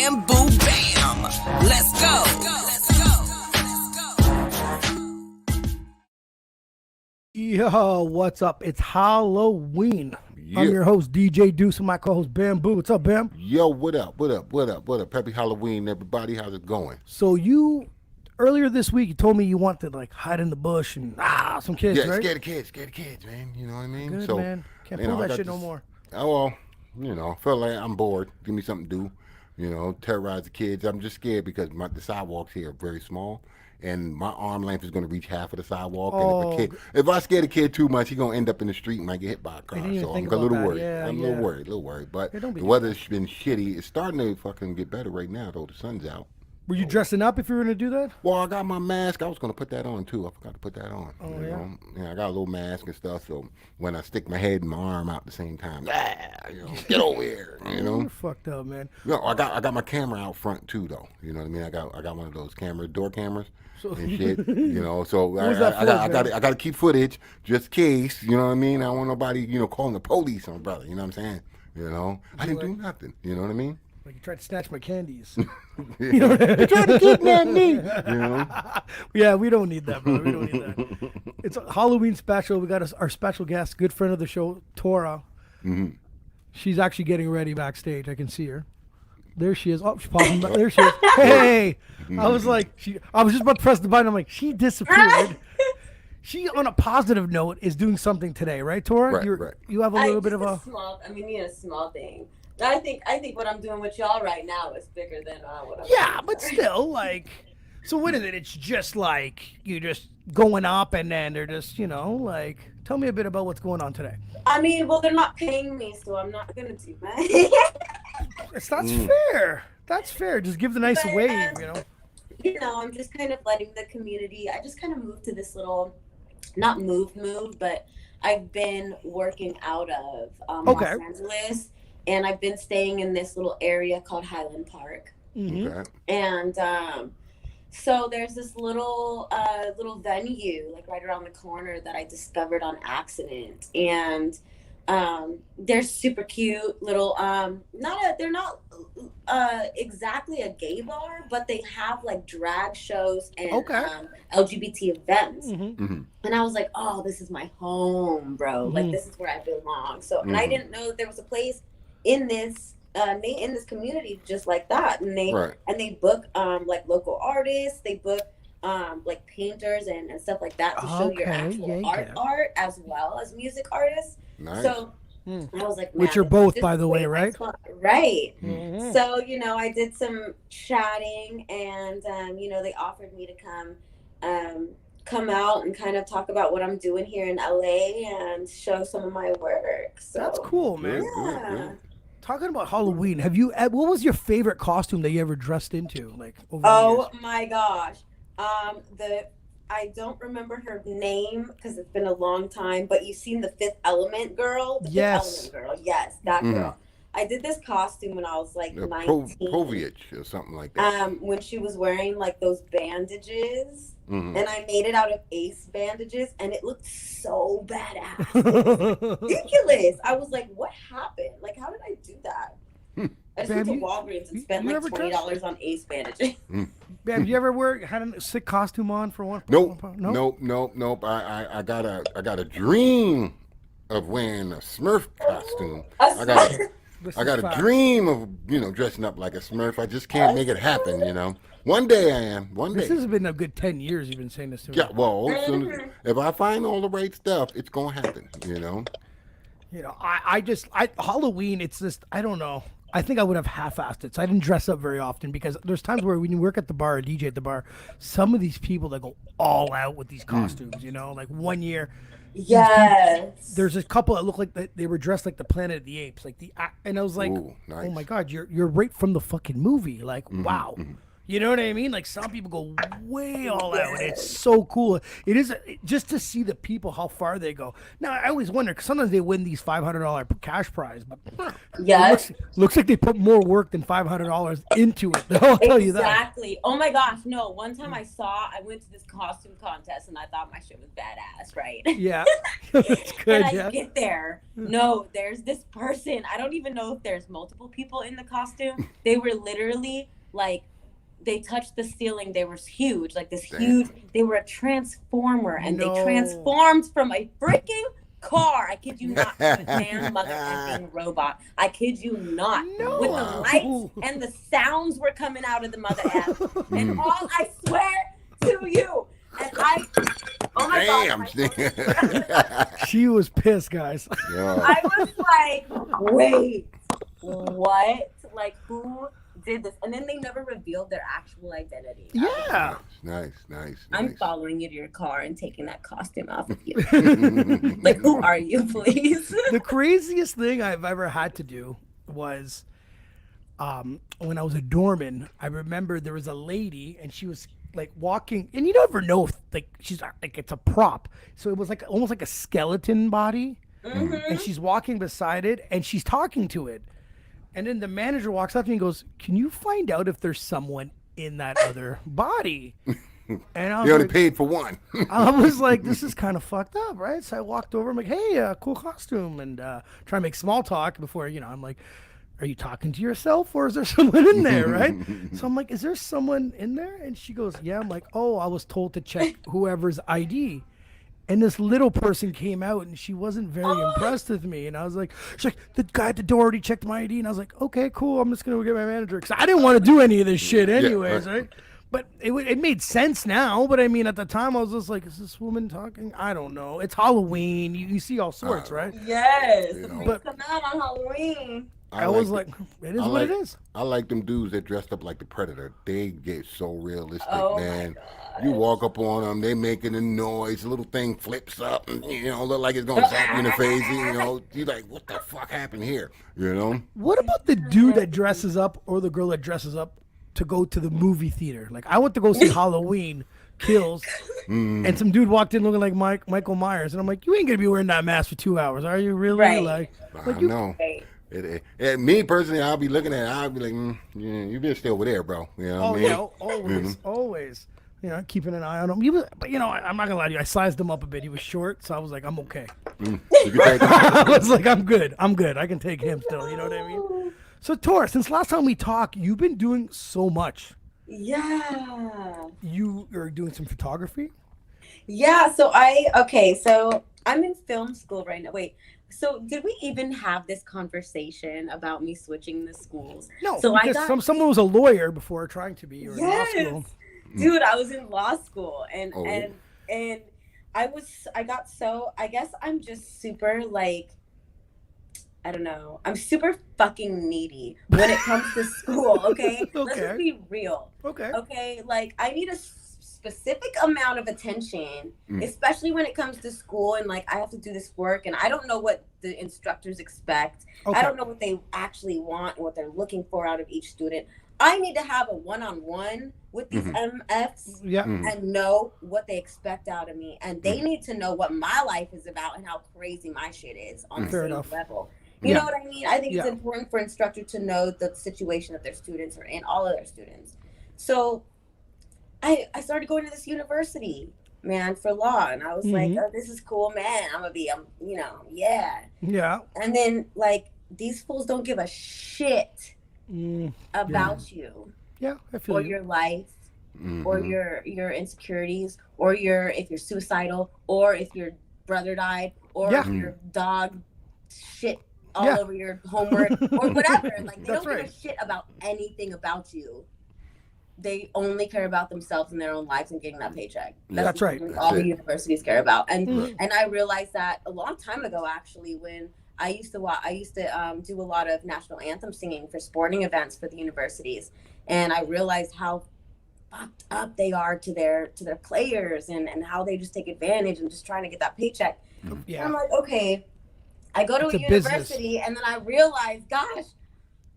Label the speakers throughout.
Speaker 1: bamboo bam. Let's go.
Speaker 2: Yo, what's up? It's Halloween.
Speaker 3: Yeah.
Speaker 2: I'm your host, DJ Duss, and my co-host, Bamboo. What's up, Bam?
Speaker 3: Yo, what up? Happy Halloween, everybody. How's it going?
Speaker 2: So you, earlier this week, you told me you wanted to, like, hide in the bush and, some kids,
Speaker 3: Yeah,
Speaker 2: right?
Speaker 3: scared of kids, man. You know what I mean?
Speaker 2: Good,
Speaker 3: so,
Speaker 2: man. Can't
Speaker 3: you
Speaker 2: pull
Speaker 3: know, I
Speaker 2: that
Speaker 3: got
Speaker 2: shit no
Speaker 3: this-
Speaker 2: more.
Speaker 3: Oh, well, feel like I'm bored. Give me something to do. You know, terrorize the kids. I'm just scared because the sidewalks here are very small. And my arm length is going to reach half of the sidewalk. And if I scare the kid too much, he's going to end up in the street and might get hit by a car.
Speaker 2: didn't even
Speaker 3: So
Speaker 2: think
Speaker 3: I'm a little
Speaker 2: about that.
Speaker 3: worried.
Speaker 2: Yeah,
Speaker 3: I'm a little worried. But
Speaker 2: Hey, don't be
Speaker 3: the weather's been shitty. It's starting to fucking get better right now, though. The sun's out.
Speaker 2: Were you dressing up if you were going to do that?
Speaker 3: Well, I got my mask. I was going to put that on, too. I forgot to put that on.
Speaker 2: Oh,
Speaker 3: you
Speaker 2: yeah?
Speaker 3: know? Yeah, I got a little mask and stuff, so when I stick my head and my arm out at the same time, get over here, you know?
Speaker 2: You're fucked up, man.
Speaker 3: No, I got my camera out front, too, though. You know what I mean? I got one of those door cameras and shit, you know? So I got to keep footage just in case, you know what I mean? I don't want nobody, calling the police on my brother, you know what I'm saying? You know? I didn't do nothing, you know what I mean?
Speaker 2: Like, you tried to snatch my candies.
Speaker 3: They tried to kidnap me, you know?
Speaker 2: Yeah, we don't need that, brother. We don't need that. It's a Halloween special. We got our special guest, good friend of the show, Tora.
Speaker 3: Mm-hmm.
Speaker 2: She's actually getting ready backstage. I can see her. There she is. Oh, she's popping back. There she is. Hey! I was like, I was just about to press the button. I'm like, she disappeared. She, on a positive note, is doing something today, right, Tora?
Speaker 3: Right.
Speaker 2: You have a little bit of a
Speaker 4: small thing. I think what I'm doing with y'all right now is bigger than what I'm
Speaker 2: Yeah,
Speaker 4: doing.
Speaker 2: but still, like, so what is it? It's just like you just going up and then they're just, like, tell me a bit about what's going on today.
Speaker 4: I mean, well, they're not paying me, so I'm not gonna do that.
Speaker 2: That's fair. That's fair. Just give the nice
Speaker 4: But,
Speaker 2: wave,
Speaker 4: I'm just kind of letting the community. I just kind of moved to this little, not move, but I've been working out of Los Angeles. And I've been staying in this little area called Highland Park.
Speaker 2: Mm-hmm.
Speaker 3: Okay.
Speaker 4: And so there's this little venue like right around the corner that I discovered on accident. And they're super cute little they're not exactly a gay bar, but they have like drag shows and LGBT events.
Speaker 2: Mm-hmm.
Speaker 3: Mm-hmm.
Speaker 4: And I was like, oh, this is my home, bro. Like, this is where I belong. So and I didn't know that there was a place in this community just like that, and they book like local artists, they book like painters and stuff like that to show your actual art as well as music artists.
Speaker 3: Nice.
Speaker 4: So I was like,
Speaker 2: which are both, by the way, right?
Speaker 4: Right.
Speaker 2: Mm-hmm.
Speaker 4: So I did some chatting, and they offered me to come out and kind of talk about what I'm doing here in LA and show some of my work. So
Speaker 2: That's cool, man.
Speaker 3: Good.
Speaker 2: Talking about Halloween, what was your favorite costume that you ever dressed into? Like, over the years?
Speaker 4: My gosh. I don't remember her name because it's been a long time, but you've seen the Fifth Element girl?
Speaker 2: Yes.
Speaker 4: Fifth Element girl. Yes, that girl. I did this costume when I was like 19.
Speaker 3: Povich or something like that.
Speaker 4: When she was wearing like those bandages.
Speaker 3: Mm-hmm.
Speaker 4: And I made it out of ace bandages, and it looked so badass. Ridiculous. I was like, what happened? Like, how did I do that? I just went to Walgreens and spent like $20 on ace bandages.
Speaker 2: Bam, you ever had a sick costume on for one?
Speaker 3: Nope. I got a dream of wearing a Smurf costume. I got a dream of dressing up like a Smurf. I just can't make it happen. One day I am.
Speaker 2: This has been a good 10 years you've been saying this to me.
Speaker 3: Yeah, well, if I find all the right stuff, it's gonna happen.
Speaker 2: Halloween, it's just, I don't know. I think I would have half-assed it. So I didn't dress up very often because there's times where when you work at the bar or DJ at the bar, some of these people that go all out with these costumes, like one year.
Speaker 4: Yes.
Speaker 2: There's a couple that look like they were dressed like the Planet of the Apes, and I was like,
Speaker 3: Ooh, nice.
Speaker 2: oh my God, you're right from the fucking movie. Like, wow. You know what I mean? Like some people go way all out. It's so cool. It is just to see the people how far they go. Now I always wonder because sometimes they win these $500 cash prize, but looks like they put more work than $500 into it. I'll tell you that.
Speaker 4: Exactly. Oh my gosh, no. One time I went to this costume contest and I thought my shit was badass, right?
Speaker 2: Yeah, that's good.
Speaker 4: And I get there. No, there's this person. I don't even know if there's multiple people in the costume. They were literally like. They touched the ceiling. They were huge, like this huge. They were a transformer, and they transformed from a freaking car. I kid you not, a damn motherfucking robot. I kid you not.
Speaker 2: No.
Speaker 4: With the lights and the sounds were coming out of the mother F. And all I swear to you, and oh my God.
Speaker 2: She was pissed, guys.
Speaker 3: Yeah.
Speaker 4: I was like, wait, what? Like, who did this? And then they never revealed their actual identity.
Speaker 2: Yeah.
Speaker 3: Nice.
Speaker 4: I'm following you to your car and taking that costume off of you. Like, who are you, please?
Speaker 2: The craziest thing I've ever had to do was when I was a doorman. I remember there was a lady and she was like walking, and you never know if like she's like it's a prop. So it was like almost like a skeleton body.
Speaker 4: Mm-hmm.
Speaker 2: And she's walking beside it and she's talking to it. And then the manager walks up to me and goes, "Can you find out if there's someone in that other body?" And I was
Speaker 3: You only paid for one.
Speaker 2: I was like, this is kind of fucked up, right? So I walked over. I'm like, "Hey, cool costume," and try to make small talk before, I'm like, "Are you talking to yourself or is there someone in there?" Right? So I'm like, "Is there someone in there?" And she goes, "Yeah." I'm like, "Oh, I was told to check whoever's ID." And this little person came out and she wasn't very impressed with me. And I was like, she's like, "The guy at the door already checked my ID." And I was like, "Okay, cool. I'm just going to go get my manager." Because I didn't want to do any of this shit anyways, right? But it made sense now. But I mean, at the time, I was just like, is this woman talking? I don't know. It's Halloween. You see all sorts, right?
Speaker 4: Yes.
Speaker 2: But
Speaker 4: come out on Halloween.
Speaker 2: I was like, it is what it is.
Speaker 3: I like them dudes that dressed up like the Predator. They get so realistic,
Speaker 4: Oh
Speaker 3: man.
Speaker 4: my God.
Speaker 3: You walk up on them, they making a noise. A little thing flips up, and, look like it's gonna zap you in the face. You're like, what the fuck happened here?
Speaker 2: What about the dude that dresses up or the girl that dresses up to go to the movie theater? Like, I went to go see Halloween Kills, and some dude walked in looking like Michael Myers, and I'm like, you ain't gonna be wearing that mask for 2 hours, are you really?
Speaker 4: Right.
Speaker 3: I know.
Speaker 4: Right.
Speaker 3: Me personally, I'll be looking at it. I'll be like, you better stay over there, bro. You know what I mean?
Speaker 2: Yeah, always. Keeping an eye on him. But I'm not gonna lie to you. I sized him up a bit. He was short, so I was like, I'm okay. I was like, I'm good. I can take him still. You know what I mean? So, Tora, since last time we talked, you've been doing so much.
Speaker 4: Yeah.
Speaker 2: You are doing some photography?
Speaker 4: Yeah. So I'm in film school right now. Wait. So did we even have this conversation about me switching the schools?
Speaker 2: No.
Speaker 4: So
Speaker 2: because someone was a lawyer before trying to be, or in law school.
Speaker 4: Dude, I was in law school and I guess I'm just super like, I don't know. I'm super fucking needy when it comes to school, okay? Let's just be real. Okay, like I need a specific amount of attention, especially when it comes to school and like I have to do this work and I don't know what the instructors expect. I don't know what they actually want and what they're looking for out of each student. I need to have a one-on-one with these MFs and know what they expect out of me. And they need to know what my life is about and how crazy my shit is on the same level. You know what I mean? I think it's important for instructor to know the situation that their students are in, all of their students. So I started going to this university, man, for law. And I was like, oh, this is cool, man. Yeah. And then, like, these fools don't give a shit about you.
Speaker 2: Yeah, I feel
Speaker 4: or
Speaker 2: you.
Speaker 4: your life, or your insecurities, or if you're suicidal, or if your brother died, or if your dog shit all over your homework, or whatever. Like, they don't give a shit about anything about you. They only care about themselves and their own lives and getting that paycheck.
Speaker 2: That's right.
Speaker 4: All the universities care about. And I realized that a long time ago, actually, when I used to do a lot of national anthem singing for sporting events for the universities, and I realized how fucked up they are to their players and how they just take advantage and just trying to get that paycheck. Yeah. And I'm like, okay, I go to a university and then I realize, gosh,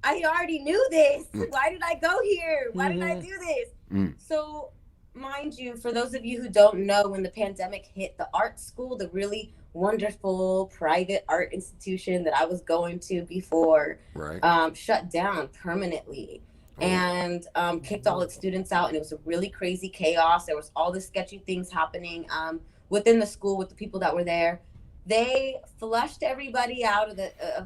Speaker 4: I already knew this. Why did I go here? Why did I do this? So, mind you, for those of you who don't know, when the pandemic hit, the art school, the really wonderful private art institution that I was going to before, shut down permanently. And kicked all its students out, and it was a really crazy chaos. There was all the sketchy things happening within the school with the people that were there. They flushed everybody out of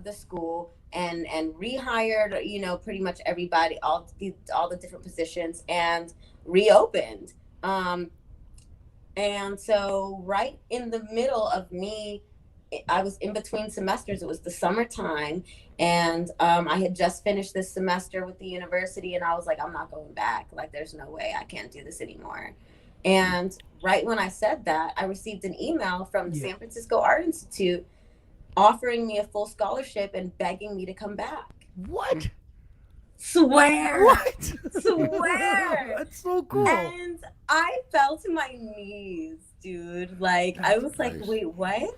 Speaker 4: the school and rehired, you know, pretty much everybody, all the different positions, and reopened. And so right in the middle of me, I was in between semesters. It was the summertime, and I had just finished this semester with the university, and I was like, I'm not going back. Like, there's no way, I can't do this anymore. And right when I said that, I received an email from the San Francisco Art Institute offering me a full scholarship and begging me to come back.
Speaker 2: What?
Speaker 4: Swear.
Speaker 2: What?
Speaker 4: Swear.
Speaker 2: That's so cool.
Speaker 4: And I fell to my knees, dude. Like, I was like, wait, what?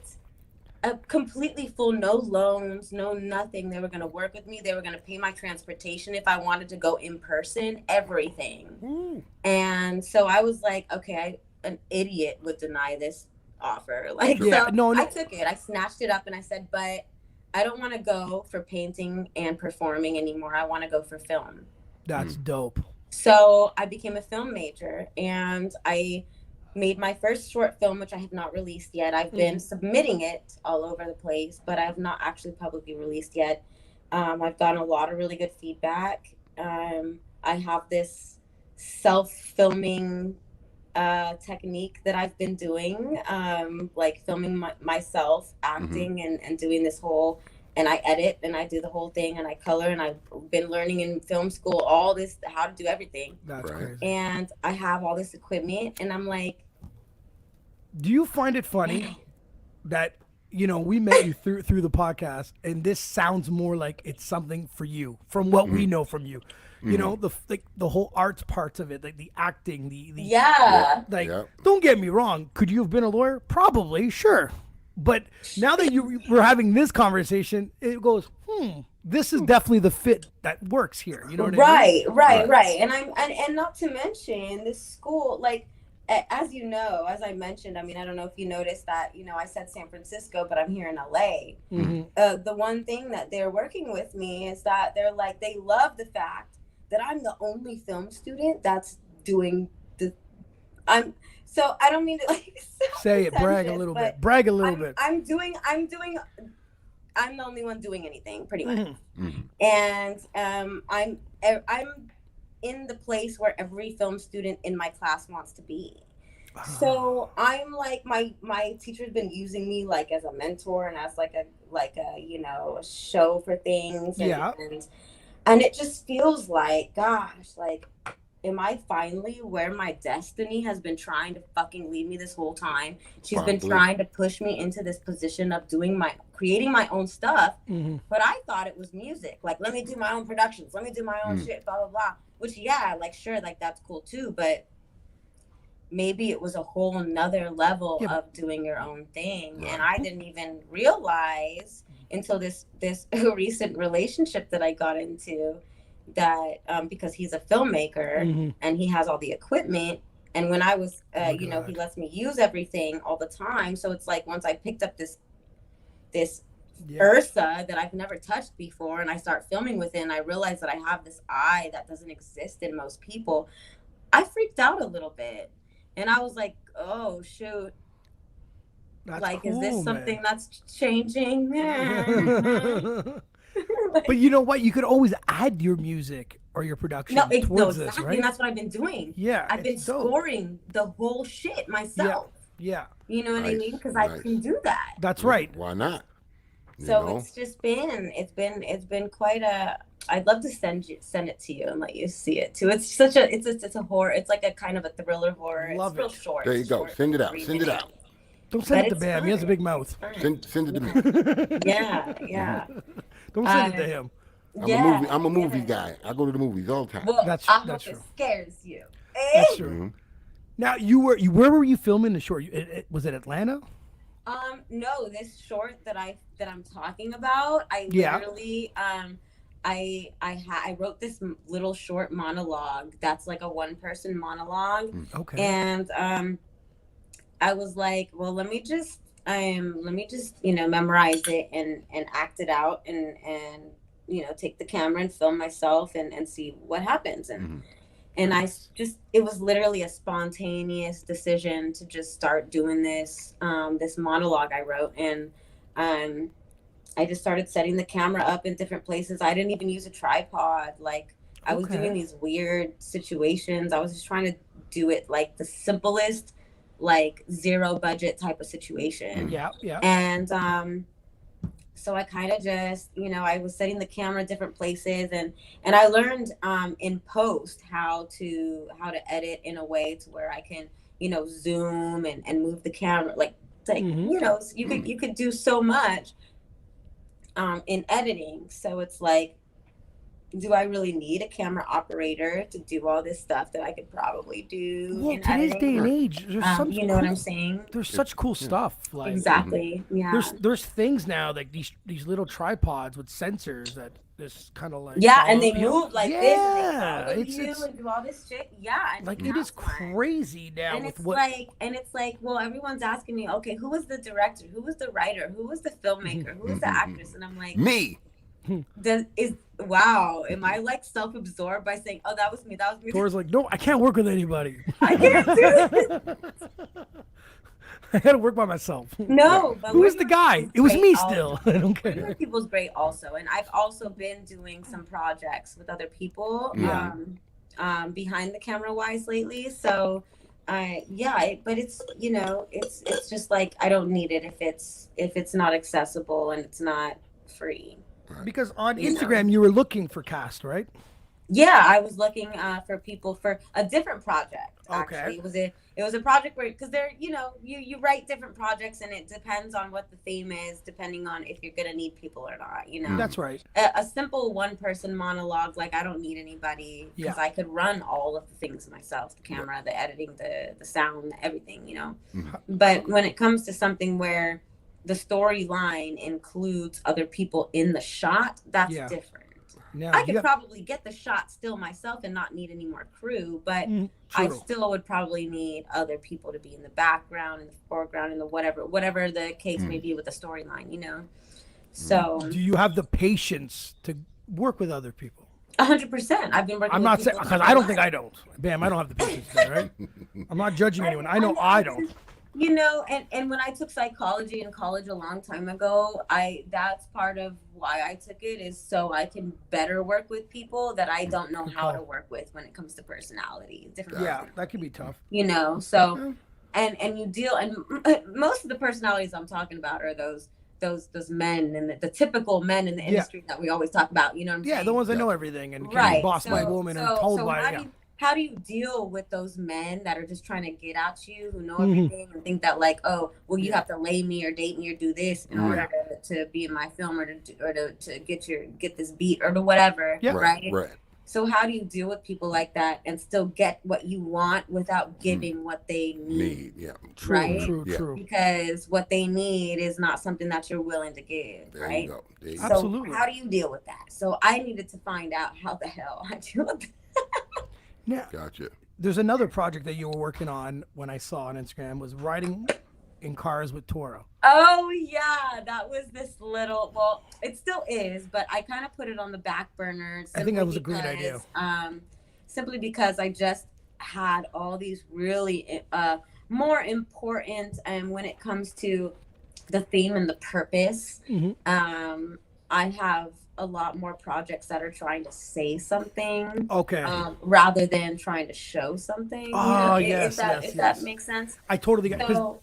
Speaker 4: A completely full, no loans, no nothing. They were going to work with me. They were going to pay my transportation if I wanted to go in person, everything. And so I was like, okay, an idiot would deny this offer. Like, I took it. I snatched it up and I said, but I don't want to go for painting and performing anymore. I want to go for film.
Speaker 2: That's dope.
Speaker 4: So I became a film major, and I made my first short film, which I have not released yet. I've been submitting it all over the place, but I have not actually publicly released yet. I've gotten a lot of really good feedback. I have this self-filming technique that I've been doing, like filming myself, acting, and doing this whole, and I edit and I do the whole thing and I color, and I've been learning in film school all this, how to do everything.
Speaker 2: That's crazy.
Speaker 4: And I have all this equipment, and I'm like,
Speaker 2: do you find it funny that, you know, we met you through the podcast, and this sounds more like it's something for you from what we know from you? You know, the whole arts parts of it, like the acting, don't get me wrong. Could you have been a lawyer? Probably, sure. But now that we're having this conversation, it goes, this is definitely the fit that works here. You know what I mean?
Speaker 4: Right. And not to mention this school, like, as you know, as I mentioned, I mean, I don't know if you noticed that, you know, I said San Francisco, but I'm here in LA. The one thing that they're working with me is that they're like, they love the fact that I'm the only film student that's doing so I don't mean to like
Speaker 2: say it, brag a little bit. Brag a little bit. I'm
Speaker 4: the only one doing anything pretty much. And I'm in the place where every film student in my class wants to be. So I'm like, my teacher's been using me like as a mentor and as like a you know, a show for things, and it just feels like, gosh, like, am I finally where my destiny has been trying to fucking lead me this whole time? She's been trying to push me into this position of creating my own stuff. But I thought it was music. Like, let me do my own productions. Let me do my own shit, blah, blah, blah. Which, like, sure, like, that's cool too. But maybe it was a whole nother level of doing your own thing. And I didn't even realize until this recent relationship that I got into, that because he's a filmmaker and he has all the equipment, and when I was you know, he lets me use everything all the time. So it's like, once I picked up this Ursa that I've never touched before, and I start filming with it, and I realized that I have this eye that doesn't exist in most people, I freaked out a little bit, and I was like, oh shoot, that's like, cool, is this something that's changing?
Speaker 2: But you know what? You could always add your music or your production towards this, right?
Speaker 4: And that's what I've been doing.
Speaker 2: Yeah,
Speaker 4: I've been scoring the whole shit myself.
Speaker 2: Yeah.
Speaker 4: You know what I mean? Because I can do that.
Speaker 2: That's right.
Speaker 3: Why not?
Speaker 4: It's just been, it's been quite a. I'd love to send it to you and let you see it too. It's such a, it's a horror. It's like a kind of a thriller horror.
Speaker 2: Love
Speaker 4: it's real short.
Speaker 3: There you go. Send it out. Send it out.
Speaker 2: Don't send it to Bam. He has a big mouth.
Speaker 3: Send it to me.
Speaker 4: Yeah.
Speaker 2: Don't send it to him.
Speaker 3: I'm a movie guy. I go to the movies all the time.
Speaker 4: Well,
Speaker 2: that's
Speaker 4: true.
Speaker 2: True.
Speaker 4: It scares you.
Speaker 2: That's true. Now where were you filming the short? Was it Atlanta?
Speaker 4: No, this short that I'm talking about, I literally I wrote this little short monologue that's like a one-person monologue.
Speaker 2: Okay.
Speaker 4: And I was like, well, let me just memorize it and act it out and take the camera and film myself and see what happens. And it was literally a spontaneous decision to just start doing this monologue I wrote. And I just started setting the camera up in different places. I didn't even use a tripod. Like, I was doing these weird situations. I was just trying to do it like the simplest, like zero budget type of situation.
Speaker 2: Yeah.
Speaker 4: And so I kind of just, I was setting the camera different places, and I learned in post how to edit in a way to where I can, zoom and move the camera you could do so much in editing. So it's like, do I really need a camera operator to do all this stuff that I could probably do?
Speaker 2: Well,
Speaker 4: in
Speaker 2: today's
Speaker 4: editing?
Speaker 2: day and age, there's some
Speaker 4: you know what I'm saying?
Speaker 2: There's such cool stuff. Like,
Speaker 4: Exactly. Yeah.
Speaker 2: There's things now like these little tripods with sensors that just kind of like
Speaker 4: and they move like this, and they follow you and do all this shit. And
Speaker 2: like it is crazy now
Speaker 4: and
Speaker 2: with
Speaker 4: it's like, well, everyone's asking me, okay, who was the director, who was the writer, who was the filmmaker, who was the actress, and I'm like,
Speaker 3: me.
Speaker 4: Wow, am I like self-absorbed by saying, oh, that was me?
Speaker 2: Tora's like, no, I can't work with anybody.
Speaker 4: I can't do it.
Speaker 2: I had to work by myself.
Speaker 4: No, but
Speaker 2: who was the guy? It was me still. I don't care.
Speaker 4: Working with people's great also, and I've also been doing some projects with other people, behind the camera wise lately. So, but it's it's just like, I don't need it if it's not accessible and it's not free.
Speaker 2: Because on Instagram you were looking for cast, right?
Speaker 4: Yeah, I was looking for people for a different project.
Speaker 2: Okay.
Speaker 4: Actually, it was a project where, because they're you write different projects, and it depends on what the theme is, depending on if you're gonna need people or not.
Speaker 2: That's right.
Speaker 4: A simple one-person monologue, like, I don't need anybody, because I could run all of the things myself: the camera, the editing, the sound, everything. But when it comes to something where the storyline includes other people in the shot, that's different.
Speaker 2: Now,
Speaker 4: I could probably get the shot still myself and not need any more crew, but I still would probably need other people to be in the background, in the foreground, in the whatever the case may be with the storyline, So
Speaker 2: do you have the patience to work with other people?
Speaker 4: 100%. I've been working.
Speaker 2: I'm not saying, because I don't think I don't. Bam, I don't have the patience there, right? I'm not judging anyone. I know I don't.
Speaker 4: And when I took psychology in college a long time ago, that's part of why I took it, is so I can better work with people that I don't know how to work with when it comes to personality. Different
Speaker 2: that can be tough.
Speaker 4: So and you deal, and most of the personalities I'm talking about are those men, and the typical men in the industry that we always talk about, you know what I'm saying?
Speaker 2: Yeah, the ones that know everything and can be bossed by a woman and told by
Speaker 4: how do you deal with those men that are just trying to get at you, who know everything, and think that, like, oh, well, you have to lay me or date me or do this in order to be in my film, or to get this beat or to whatever, right? So how do you deal with people like that and still get what you want without giving what they need?
Speaker 2: True.
Speaker 4: Because what they need is not something that you're willing to give, right?
Speaker 3: You
Speaker 4: So
Speaker 2: Absolutely.
Speaker 4: how do you deal with that? So I needed to find out how the hell I deal with that.
Speaker 2: Yeah.
Speaker 3: Gotcha.
Speaker 2: There's another project that you were working on when I saw on Instagram, was riding in cars with Tora.
Speaker 4: Oh yeah, that was this little, well, it still is, but I kind of put it on the back burner.
Speaker 2: I think that was a great idea.
Speaker 4: Simply because I just had all these really more important, and when it comes to the theme and the purpose, I have a lot more projects that are trying to say something, rather than trying to show something. If that makes sense.
Speaker 2: I totally get it, because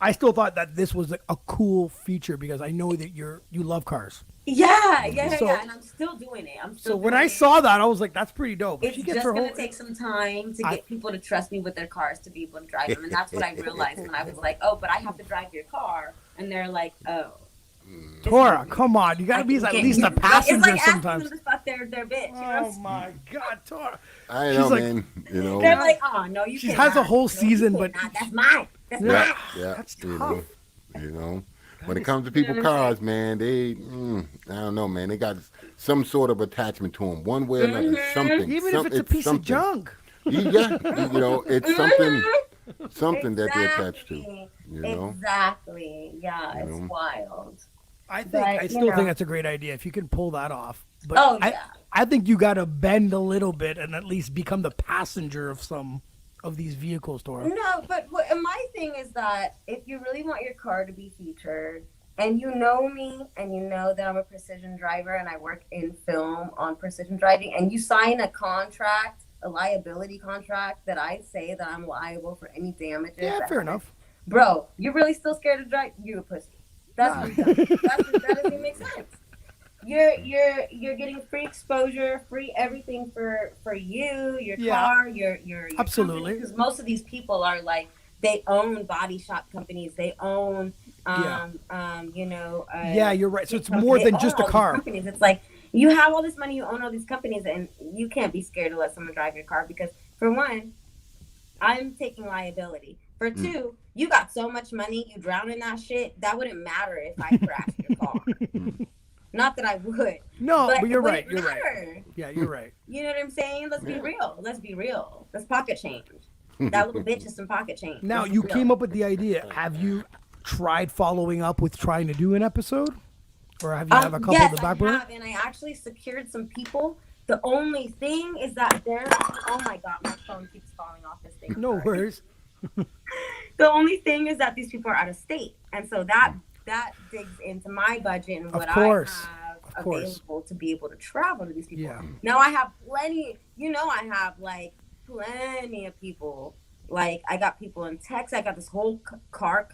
Speaker 2: I still thought that this was a cool feature, because I know that you love cars.
Speaker 4: Yeah, and I'm still doing it.
Speaker 2: So when I saw that, I was like, that's pretty dope.
Speaker 4: It's just going to take some time to get people to trust me with their cars, to be able to drive them. And that's what I realized when I was like, oh, but I have to drive your car. And they're like, oh.
Speaker 2: Tora, come on. You got to be at least a passenger
Speaker 4: it's like
Speaker 2: sometimes.
Speaker 4: Them to fuck their bitch.
Speaker 2: Oh, my God, Tora.
Speaker 3: I know, man.
Speaker 4: They're like, oh, no, you can't.
Speaker 2: She has a whole season, but...
Speaker 4: That's mine. That's mine.
Speaker 2: That's tough.
Speaker 3: when it comes to people cars, man, I don't know, man. They got some sort of attachment to them, one way or another. Something,
Speaker 2: even if it's a piece of junk.
Speaker 3: Yeah, it's something that they're attached to.
Speaker 4: Exactly. Yeah, it's wild.
Speaker 2: I still think that's a great idea if you can pull that off. But I think you got to bend a little bit and at least become the passenger of some of these vehicles, Tora.
Speaker 4: No, but my thing is that if you really want your car to be featured, and you know me, and you know that I'm a precision driver and I work in film on precision driving, and you sign a contract, a liability contract that I say that I'm liable for any damages.
Speaker 2: Yeah, fair enough.
Speaker 4: Bro, you're really still scared to drive? You a pussy. That doesn't make sense. You're getting free exposure, free everything for you, your car, your
Speaker 2: absolutely.
Speaker 4: Because most of these people are like, they own body shop companies, they own
Speaker 2: you're right. So it's more than just a car.
Speaker 4: Companies. It's like you have all this money, you own all these companies, and you can't be scared to let someone drive your car because, for one, I'm taking liability. For two, you got so much money, you drown in that shit. That wouldn't matter if I crashed your car. Not that I would.
Speaker 2: No, but you're right.
Speaker 4: You're
Speaker 2: right. Yeah, you're right.
Speaker 4: You know what I'm saying? Let's be real. That's pocket change. That little bitch is some pocket change.
Speaker 2: Now, you came up with the idea. Have you tried following up with trying to do an episode? Or have you have a couple of the back burner?
Speaker 4: Yes, I have, and I actually secured some people. The only thing is that oh my God, my phone keeps falling off this thing.
Speaker 2: No worries.
Speaker 4: The only thing is that these people are out of state. And so that digs into my budget and what I have available to be able to travel to these people.
Speaker 2: Yeah.
Speaker 4: Now I have plenty, I have like plenty of people. Like I got people in Texas. I got this whole car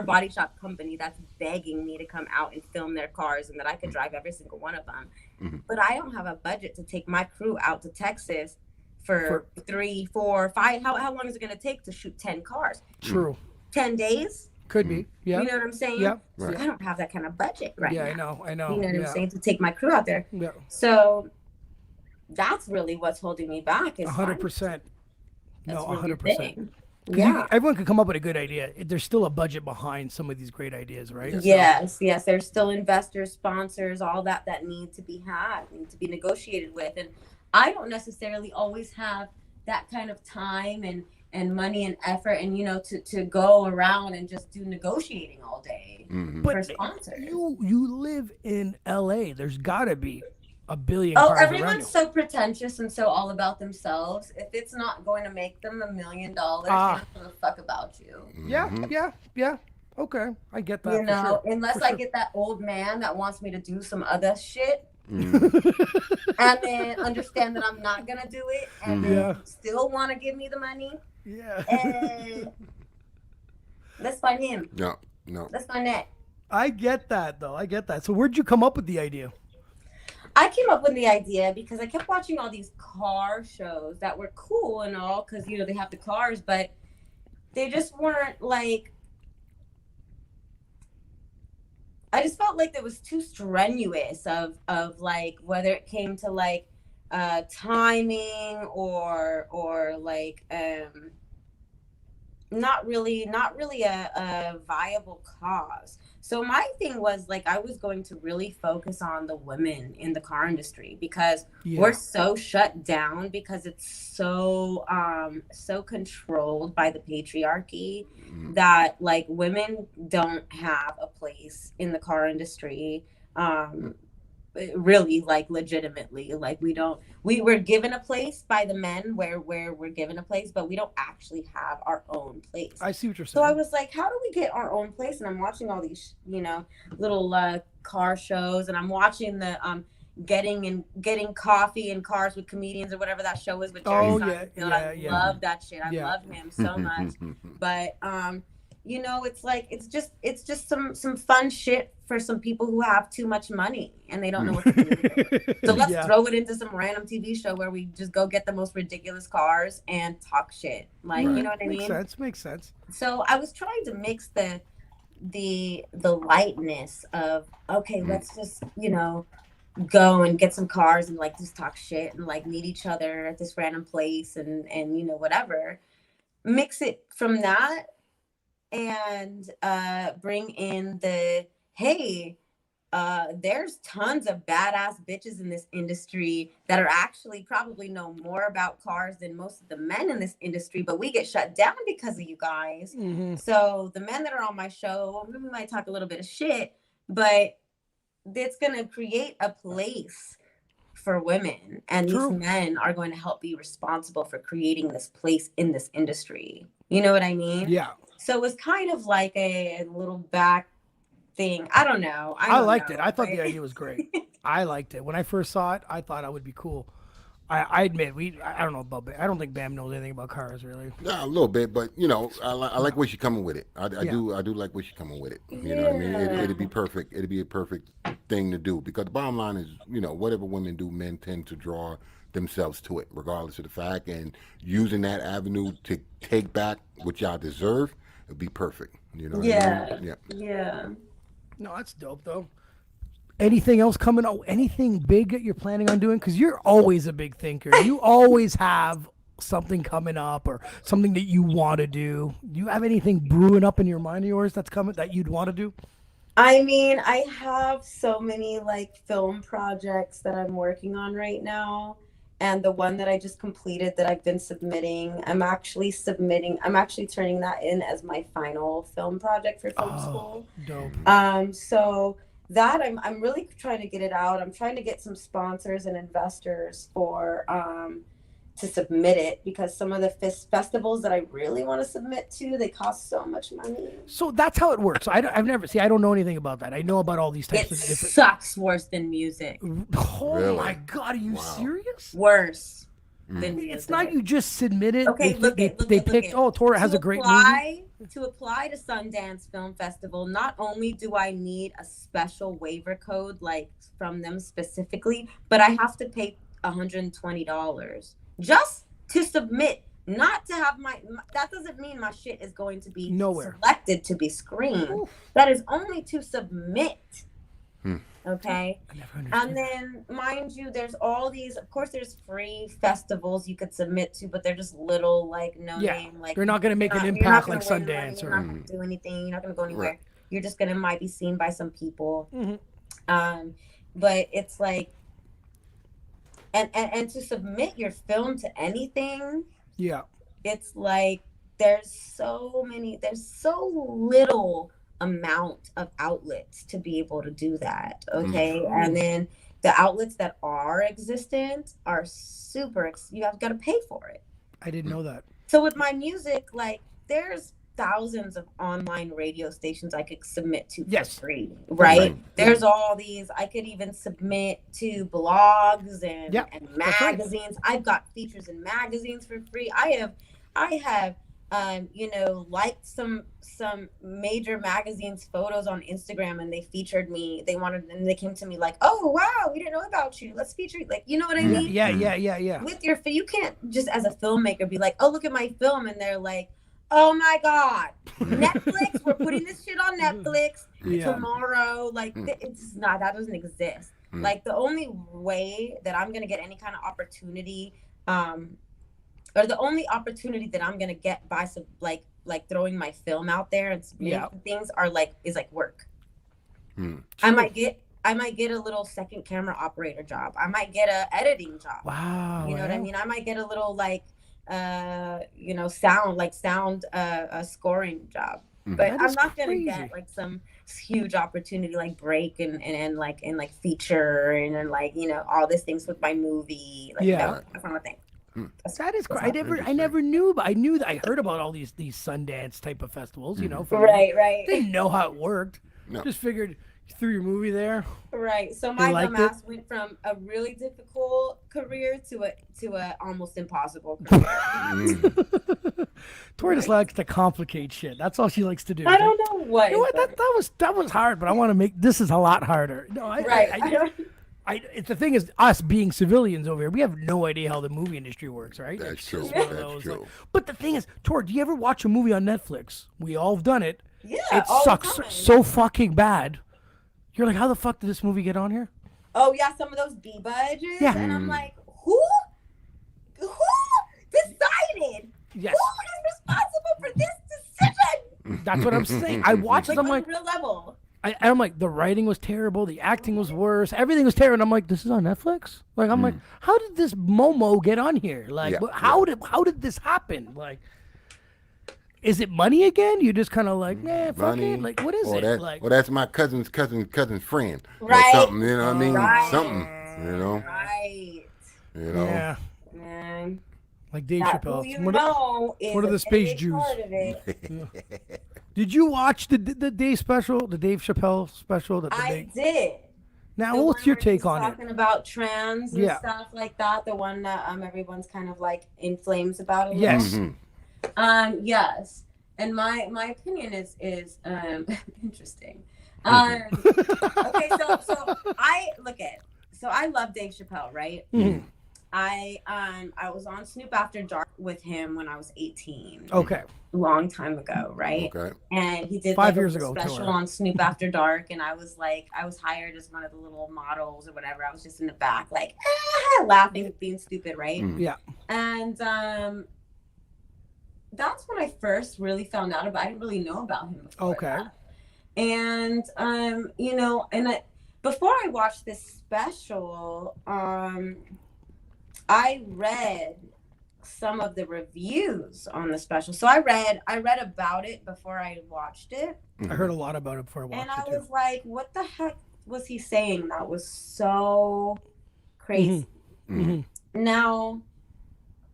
Speaker 4: body shop company that's begging me to come out and film their cars and that I could drive every single one of them. Mm-hmm. But I don't have a budget to take my crew out to Texas for 3, 4, 5. How long is it going to take to shoot 10 cars?
Speaker 2: True.
Speaker 4: 10 days?
Speaker 2: Could be. Yeah.
Speaker 4: You know what I'm saying?
Speaker 2: Yeah.
Speaker 4: So I don't have that kind of budget right now.
Speaker 2: Yeah, I know.
Speaker 4: You know what I'm saying? To take my crew out there.
Speaker 2: Yeah.
Speaker 4: So that's really what's holding me back.
Speaker 2: 100%. No, 100%.
Speaker 4: Yeah.
Speaker 2: Everyone can come up with a good idea. There's still a budget behind some of these great ideas, right?
Speaker 4: Yes. There's still investors, sponsors, all that need to be negotiated with. And I don't necessarily always have that kind of time and money and effort and, to go around and just do negotiating all day for sponsors.
Speaker 2: You live in LA. There's got to be a billion cars
Speaker 4: everyone's so pretentious and so all about themselves. If it's not going to make them $1 million, they're not going to fuck about you.
Speaker 2: Yeah. Okay, I get that.
Speaker 4: Unless I get that old man that wants me to do some other shit. And then understand that I'm not gonna do it, and then still want to give me the money. And let's find him.
Speaker 3: No.
Speaker 4: Let's find that.
Speaker 2: I get that though. So where'd you come up with the idea?
Speaker 4: I came up with the idea because I kept watching all these car shows that were cool and all, because they have the cars, but they just weren't like. I just felt like it was too strenuous of like whether it came to like timing or like not really a viable cause. So my thing was like I was going to really focus on the women in the car industry because we're so shut down because it's so controlled by the patriarchy that like women don't have a place in the car industry. Really, like legitimately, like we were given a place by the men where we're given a place, but we don't actually have our own place.
Speaker 2: I see what you're saying.
Speaker 4: So I was like, how do we get our own place? And I'm watching all these, little car shows, and I'm watching the getting coffee in cars with comedians or whatever that show is with Jerry Seinfeld. I love that shit. I love him so much. But it's just some fun shit for some people who have too much money and they don't know what to do with it. So let's throw it into some random TV show where we just go get the most ridiculous cars and talk shit. Like, you know what I mean?
Speaker 2: Makes sense.
Speaker 4: So I was trying to mix the lightness of, okay, let's just, go and get some cars and like just talk shit and like meet each other at this random place and whatever. Mix it from that and bring in the, hey, there's tons of badass bitches in this industry that are actually probably know more about cars than most of the men in this industry, but we get shut down because of you guys. So the men that are on my show, we might talk a little bit of shit, but it's going to create a place for women, and these men are going to help be responsible for creating this place in this industry. You know what I mean?
Speaker 2: Yeah.
Speaker 4: So it was kind of like a little back thing. I don't know.
Speaker 2: I liked it. I thought the idea was great. I liked it. When I first saw it, I thought I would be cool. I admit, I don't know about Bam. I don't think Bam knows anything about cars, really.
Speaker 3: Yeah, a little bit, but you know, I like where she's coming with it. I do like where she's coming with it. You know what I mean? It'd be perfect. It'd be a perfect thing to do, because the bottom line is, you know, whatever women do, men tend to draw themselves to it, regardless of the fact. And using that avenue to take back what y'all deserve, it'd be perfect. You know? What I mean?
Speaker 4: Yeah.
Speaker 2: No, that's dope though. Anything else coming out? Anything big that you're planning on doing? Because you're always a big thinker. You always have something coming up or something that you want to do. Do you have anything brewing up in your mind of yours that's coming that you'd want to do?
Speaker 4: I mean, I have so many like film projects that I'm working on right now. And the one that I just completed that I've been submitting, I'm actually turning that in as my final film project for film school.
Speaker 2: Dope.
Speaker 4: So that I'm really trying to get it out. I'm trying to get some sponsors and investors for to submit it, because some of the festivals that I really want to submit to, they cost so much money.
Speaker 2: So that's how it works. I don't know anything about that. I know about all these types of different.
Speaker 4: It sucks worse than music.
Speaker 2: Oh
Speaker 3: Really?
Speaker 2: my God, are you serious?
Speaker 4: Worse than music.
Speaker 2: It's not you just submit it.
Speaker 4: Okay,
Speaker 2: they picked. Oh, Tora has a great movie.
Speaker 4: To apply to Sundance Film Festival, not only do I need a special waiver code like from them specifically, but I have to pay $120 just to submit. Not to have that doesn't mean my shit is going to be selected to be screened. Oof. That is only to submit. Okay. And then, mind you, there's all these, of course, there's free festivals you could submit to, but they're just little, like, name. Like,
Speaker 2: they're not going to make an impact like Sundance.
Speaker 4: You're not going to do anything. You're not going to go anywhere. Right. You're just going to might be seen by some people. But it's like, and to submit your film to anything, it's like, there's so little amount of outlets to be able to do that. Okay. And then the outlets that are existent are super, you have got to pay for it.
Speaker 2: I didn't know that.
Speaker 4: So with my music, like, there's thousands of online radio stations I could submit to for free, right? There's all these, I could even submit to blogs and magazines. I've got features in magazines for free. I have liked some major magazines photos on Instagram, and they featured me. They came to me like, oh wow, we didn't know about you, let's feature you. Like, you know what I mean? Yeah. With your, you can't just as a filmmaker be like, oh, look at my film, and they're like, oh my God, Netflix, we're putting this shit on Netflix tomorrow. Like, it's not, that doesn't exist. Like, the only way that I'm gonna get any kind of opportunity, or the only opportunity that I'm gonna get by some like throwing my film out there and things is work. I might get a little second camera operator job. I might get a editing job.
Speaker 2: Wow.
Speaker 4: You know what I mean? I might get a little sound scoring job. But I'm not gonna get like some huge opportunity like break and feature and then all these things with my movie. That's not a thing.
Speaker 2: That is great. I never knew, but I knew that I heard about all these Sundance type of festivals,
Speaker 4: Right.
Speaker 2: Didn't know how it worked. No. Just figured you threw your movie there.
Speaker 4: Right. So my dumbass went from a really difficult career to a almost impossible career.
Speaker 2: Tori just likes to complicate shit. That's all she likes to do.
Speaker 4: I don't know what.
Speaker 2: You know what? That was hard, but I want to make this is a lot harder. No, the thing is, us being civilians over here, we have no idea how the movie industry works, right?
Speaker 3: That's true. That's true.
Speaker 2: But the thing is, Tor, do you ever watch a movie on Netflix? We all have done it.
Speaker 4: Yeah,
Speaker 2: it sucks so fucking bad. You're like, how the fuck did this movie get on here?
Speaker 4: Oh yeah, some of those B budgets.
Speaker 2: Yeah.
Speaker 4: And I'm like, who decided?
Speaker 2: Yes.
Speaker 4: Who is responsible for this decision?
Speaker 2: That's what I'm saying. I watched it. I'm
Speaker 4: on
Speaker 2: like,
Speaker 4: a real level.
Speaker 2: I'm like, the writing was terrible, the acting was worse, everything was terrible. And I'm like, this is on Netflix. Like, I'm like, how did this Momo get on here? Like, how did this happen? Like, is it money again? You just kind of like, fuck it. Like, what is it? Like,
Speaker 3: that's my cousin's friend,
Speaker 4: right?
Speaker 3: Or something. You know what I mean?
Speaker 4: Right.
Speaker 3: Something. You know.
Speaker 4: Right.
Speaker 3: You know.
Speaker 2: yeah,
Speaker 4: Man.
Speaker 2: like Dave
Speaker 4: That
Speaker 2: Chappelle.
Speaker 4: who you know is
Speaker 2: what are
Speaker 4: a
Speaker 2: the Space
Speaker 4: big
Speaker 2: Jews?
Speaker 4: part of it.
Speaker 2: Did you watch the Dave special, the Dave Chappelle special?
Speaker 4: I did.
Speaker 2: Now,
Speaker 4: The
Speaker 2: what's
Speaker 4: one
Speaker 2: your
Speaker 4: where
Speaker 2: take
Speaker 4: he's
Speaker 2: on it?
Speaker 4: talking about trans and
Speaker 2: Yeah.
Speaker 4: stuff like that. The one that everyone's kind of like in flames about a little.
Speaker 2: Yes.
Speaker 4: Yes. And my opinion is interesting. Okay, so I love Dave Chappelle, right? I was on Snoop After Dark with him when I was 18.
Speaker 2: Okay.
Speaker 4: A long time ago, right?
Speaker 3: Okay.
Speaker 4: And he did
Speaker 2: 5
Speaker 4: like
Speaker 2: years
Speaker 4: a
Speaker 2: ago,
Speaker 4: special
Speaker 2: Tora.
Speaker 4: on Snoop After Dark, and I was hired as one of the little models or whatever. I was just in the back, like laughing, being stupid, right?
Speaker 2: Yeah.
Speaker 4: And that's when I first really found out about. I didn't really know about him before.
Speaker 2: Okay.
Speaker 4: That. And before I watched this special, I read some of the reviews on the special. So I read about it before I watched it.
Speaker 2: I heard a lot about it before I watched
Speaker 4: And
Speaker 2: it
Speaker 4: I
Speaker 2: too.
Speaker 4: was like, what the heck was he saying that was so crazy? Now,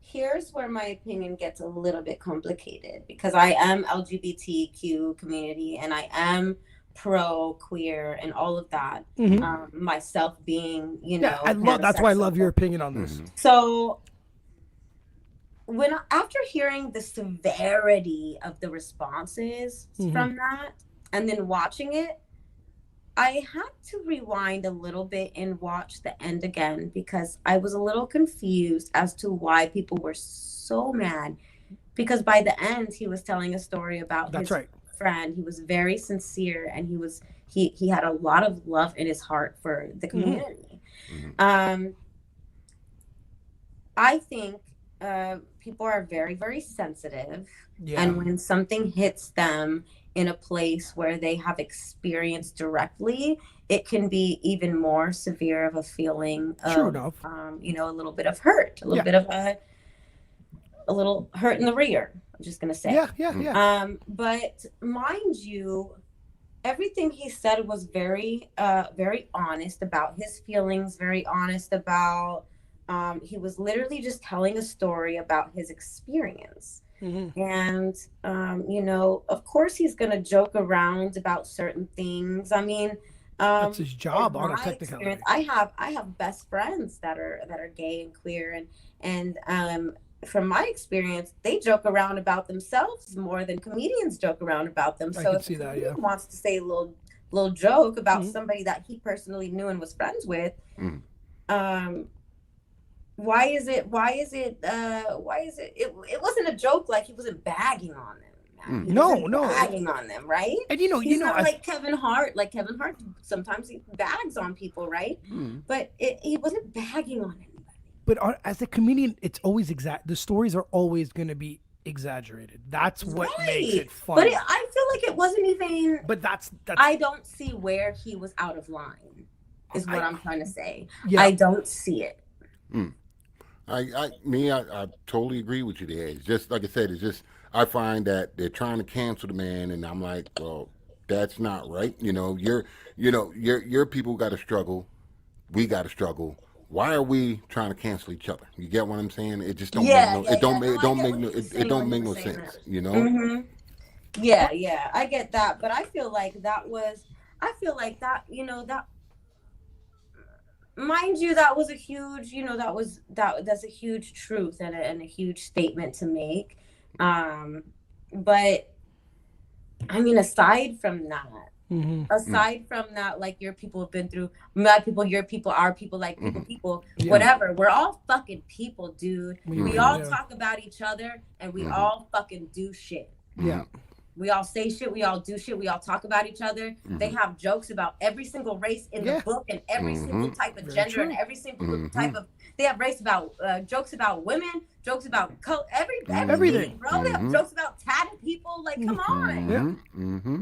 Speaker 4: here's where my opinion gets a little bit complicated, because I am LGBTQ community and I am pro queer and all of that. Myself being,
Speaker 2: that's why I love your opinion on this.
Speaker 4: So after hearing the severity of the responses from that and then watching it, I had to rewind a little bit and watch the end again, because I was a little confused as to why people were so mad, because by the end he was telling a story about his friend. He was very sincere, and he had a lot of love in his heart for the community. I think people are very, very sensitive, and when something hits them in a place where they have experienced directly, it can be even more severe of a feeling of, a little bit of hurt, a little bit of a little hurt in the rear. I'm just gonna say. But mind you, everything he said was very, very honest about his feelings. Very honest about. He was literally just telling a story about his experience. And, of course he's going to joke around about certain things. I mean,
Speaker 2: that's his job on a technicality.
Speaker 4: I have best friends that are gay and queer, and from my experience, they joke around about themselves more than comedians joke around about them. So if a comedian wants to say a little joke about somebody that he personally knew and was friends with, why is it it wasn't a joke. Like, he wasn't bagging on them.
Speaker 2: No,
Speaker 4: bagging on them, right? And he's not like Kevin Hart. Like, Kevin Hart sometimes he bags on people, right? But he wasn't bagging on anybody.
Speaker 2: But as a comedian, it's always the stories are always going to be exaggerated. That's what makes it funny.
Speaker 4: But I feel like it wasn't even.
Speaker 2: But that's
Speaker 4: I don't see where he was out of line. Is what I'm trying to say. I don't see it.
Speaker 3: I totally agree with you there. It's just like I said. It's just I find that they're trying to cancel the man, and I'm like, well, that's not right. Your people got to struggle. We got to struggle. Why are we trying to cancel each other? You get what I'm saying? It just don't make no sense.
Speaker 4: Yeah, I get that, but I feel like that. Mind you, that was a huge, that's a huge truth and a huge statement to make. But I mean, aside from that, like, your people have been through, my people, your people, our people, like people, whatever. We're all fucking people, dude. We all talk about each other, and we all fucking do shit. We all say shit, we all do shit, we all talk about each other. They have jokes about every single race in the book, and every single type of gender, and every single type of. They have jokes about women, jokes about everything, bro. They have jokes about tatted people.
Speaker 5: people. Like, come on.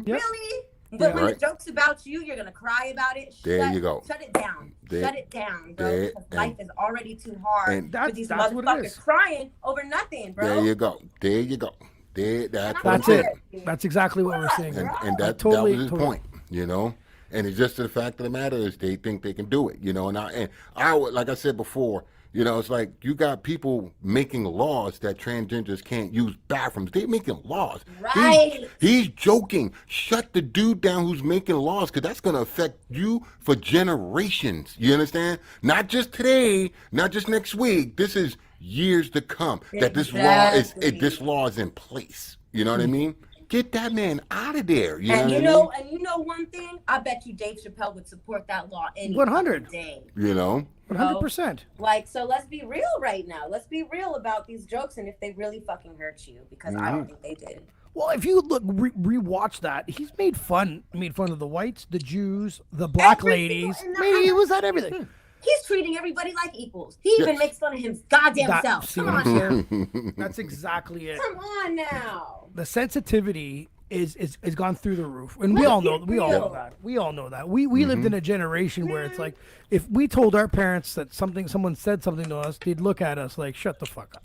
Speaker 2: Yep.
Speaker 5: Really? But when the joke's about you, you're gonna cry about it.
Speaker 3: There you go.
Speaker 5: Shut it down. Shut it down, bro.
Speaker 3: There,
Speaker 5: Because life is already too hard
Speaker 3: and
Speaker 5: for these
Speaker 2: that's what it
Speaker 5: motherfuckers
Speaker 2: is.
Speaker 5: crying over nothing, bro.
Speaker 3: There you go. There you go. That's
Speaker 2: That's it. That's exactly what we're saying.
Speaker 3: And that was his point, you know. And it's just the fact of the matter is they think they can do it, you know. And I like I said before, you know, it's like you got people making laws that transgenders can't use bathrooms. They're making laws.
Speaker 5: Right.
Speaker 3: He's joking. Shut the dude down who's making laws, because that's going to affect you for generations. You understand? Not just today, not just next week. This is years to come that this law is in place. You know what I mean? Get that man out of there.
Speaker 5: And you know one thing? I bet you Dave Chappelle would support that law any
Speaker 2: 100
Speaker 5: day.
Speaker 3: You know?
Speaker 2: 100%.
Speaker 5: Like, so let's be real right now. Let's be real about these jokes and if they really fucking hurt you, because I don't think they did.
Speaker 2: Well, if you look rewatch that, he's made fun of the whites, the Jews, the black ladies. He was at everything.
Speaker 5: He's treating everybody like equals. He even makes fun of his goddamn self.
Speaker 2: See what I'm saying? That's exactly it.
Speaker 5: Come on now.
Speaker 2: The sensitivity is gone through the roof, and we all know that. We lived in a generation where it's like, if we told our parents that someone said something to us, they'd look at us like, "Shut the fuck up."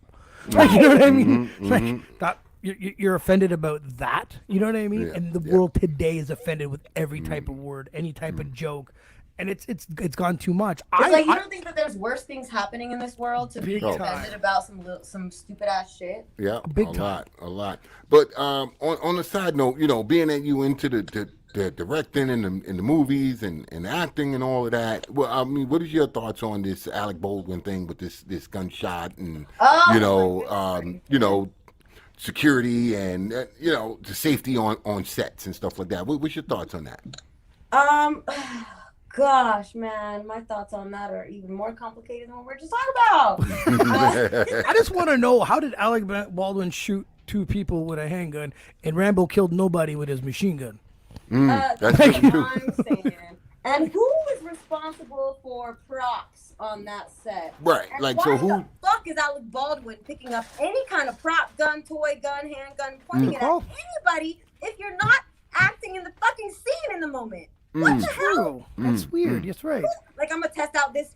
Speaker 2: Like, you know what I mean? Like that. You're offended about that. You know what I mean? And the world today is offended with every type of word, any type of joke. And it's gone too much.
Speaker 5: You don't think that there's worse things happening in this world to be offended about some stupid ass shit?
Speaker 3: Yeah, a lot. But on a side note, you know, being that you into the directing and the movies and acting and all of that, well, I mean, what is your thoughts on this Alec Baldwin thing with this gunshot and you know, security and you know, the safety on sets and stuff like that? What's your thoughts on that?
Speaker 5: Gosh, man, my thoughts on that are even more complicated than what we're just talking about.
Speaker 2: I just want to know, how did Alec Baldwin shoot 2 people with a handgun and Rambo killed nobody with his machine gun?
Speaker 3: That's
Speaker 5: what I'm saying. And who is responsible for props on that set?
Speaker 3: Right.
Speaker 5: And
Speaker 3: like,
Speaker 5: why
Speaker 3: so who
Speaker 5: the fuck is Alec Baldwin picking up any kind of prop, gun, toy, gun, handgun, pointing it at anybody if you're not acting in the fucking scene in the moment? What the hell?
Speaker 2: That's weird. That's right.
Speaker 5: Like, I'm gonna test out this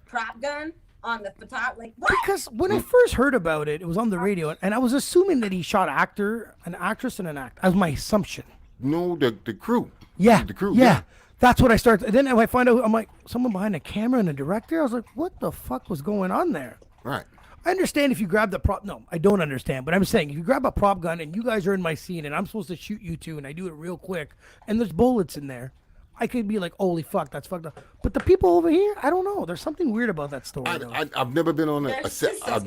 Speaker 5: prop gun on the photographer. Like, what?
Speaker 2: Because when I first heard about it, it was on the radio, and I was assuming that he shot an actress, and an actor. That was my assumption.
Speaker 3: No, the crew.
Speaker 2: Yeah.
Speaker 3: The crew.
Speaker 2: Yeah. That's what I started. And then I find out, I'm like, someone behind the camera and a director? I was like, what the fuck was going on there?
Speaker 3: Right.
Speaker 2: I understand if you grab the prop. No, I don't understand. But I'm saying, if you grab a prop gun and you guys are in my scene and I'm supposed to shoot you 2 and I do it real quick and there's bullets in there, I could be like, holy fuck, that's fucked up. But the people over here, I don't know. There's something weird about that story.
Speaker 3: I've never been on a set. I've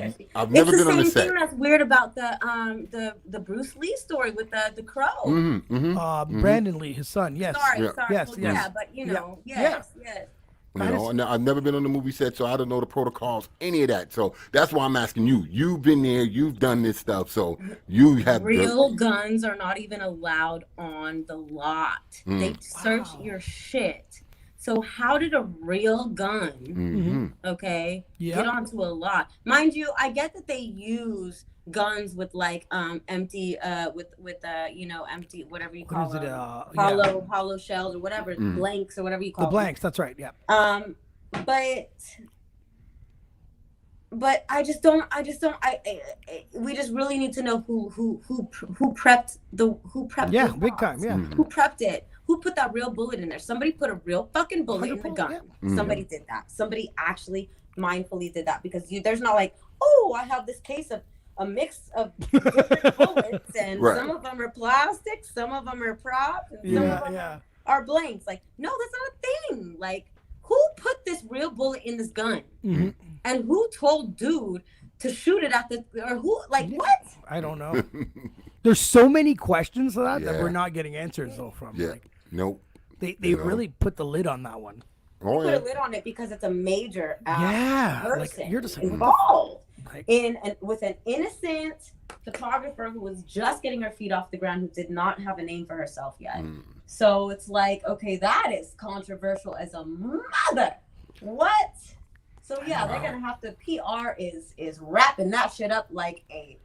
Speaker 5: never
Speaker 3: been on a set.
Speaker 5: It's the same thing that's weird about the Bruce Lee story with the crow.
Speaker 2: Brandon Lee, his son. Yes.
Speaker 5: Sorry.
Speaker 2: Yes.
Speaker 5: Well,
Speaker 2: yes.
Speaker 5: Yeah, but you know, yes.
Speaker 3: You know, and I've never been on the movie set, so I don't know the protocols, any of that. So that's why I'm asking you. You've been there, you've done this stuff, so you have
Speaker 5: real guns are not even allowed on the lot. They search your shit. So how did a real gun, get onto a lot? Mind you, I get that they use guns with like empty empty, whatever you call it, hollow shells or whatever, blanks or whatever you call
Speaker 2: the blanks. That's right. Yeah.
Speaker 5: But I just don't. We just really need to know who prepped
Speaker 2: big time. Yeah.
Speaker 5: Who prepped it? Who put that real bullet in there? Somebody put a real fucking bullet in the gun. Yeah. Somebody did that. Somebody actually mindfully did that, because there's not like, oh, I have this case of a mix of different bullets, and some of them are plastic, some of them are props, and some of them are blanks. Like, no, that's not a thing. Like, who put this real bullet in this gun? And who told dude to shoot it at or who, like, what?
Speaker 2: I don't know. There's so many questions to that we're not getting answers though from.
Speaker 3: Yeah.
Speaker 2: Like,
Speaker 3: nope.
Speaker 2: They really put the lid on that one.
Speaker 3: Oh,
Speaker 5: put a lid on it because it's a major person
Speaker 2: like, you're just like,
Speaker 5: involved with an innocent photographer who was just getting her feet off the ground, who did not have a name for herself yet. So it's like, okay, that is controversial as a mother. What? So yeah, they're gonna have to. PR is wrapping that shit up like a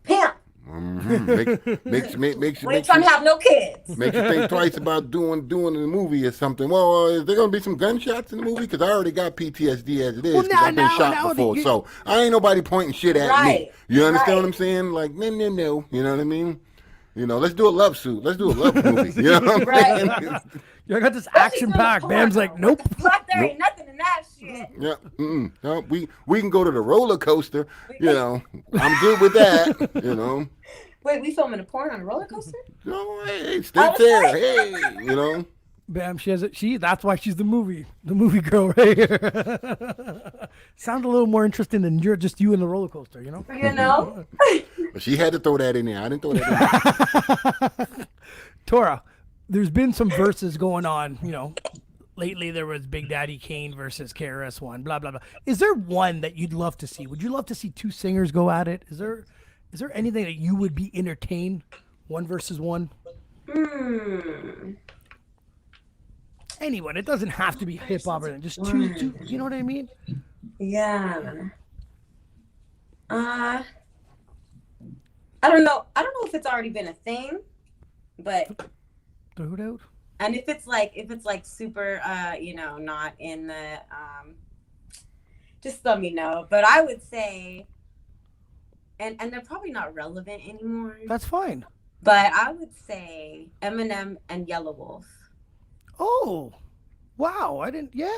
Speaker 5: pimp.
Speaker 3: Makes
Speaker 5: We ain't trying to have no kids.
Speaker 3: Makes you think twice about doing a movie or something. Well, is there gonna be some gunshots in the movie? Because I already got PTSD as it is.
Speaker 2: Well,
Speaker 3: Because I've been shot before, so I ain't nobody pointing shit at me. You understand what I'm saying? Like, no. You know what I mean? You know, let's do a love suit. Let's do a love movie. You know what I'm saying?
Speaker 2: I got this action pack. Bam's like, nope.
Speaker 5: Fuck, there ain't nothing in that shit.
Speaker 3: Yeah. No, we can go to the roller coaster. You know, I'm good with that. You know.
Speaker 5: Wait, we filming a porn on a roller coaster?
Speaker 3: No, hey, stay there. Hey, you know.
Speaker 2: Bam, that's why she's the movie girl right here. Sounds a little more interesting than just you in the roller coaster, you know?
Speaker 5: You know?
Speaker 3: But she had to throw that in there. I didn't throw that in there.
Speaker 2: Tora, there's been some verses going on, you know. Lately there was Big Daddy Kane versus KRS-One, blah, blah, blah. Is there one that you'd love to see? Would you love to see two singers go at it? Is there anything that you would be entertained, one versus one? Anyone. It doesn't have to be hip hop or anything. Just two. You know what I mean?
Speaker 5: Yeah. I don't know. I don't know if it's already been a thing, but
Speaker 2: Throw it out.
Speaker 5: and if it's like super you know, not in the just let me know. But I would say and they're probably not relevant anymore.
Speaker 2: That's fine.
Speaker 5: But I would say Eminem and Yellow Wolf.
Speaker 2: Oh, wow! I didn't. Yeah.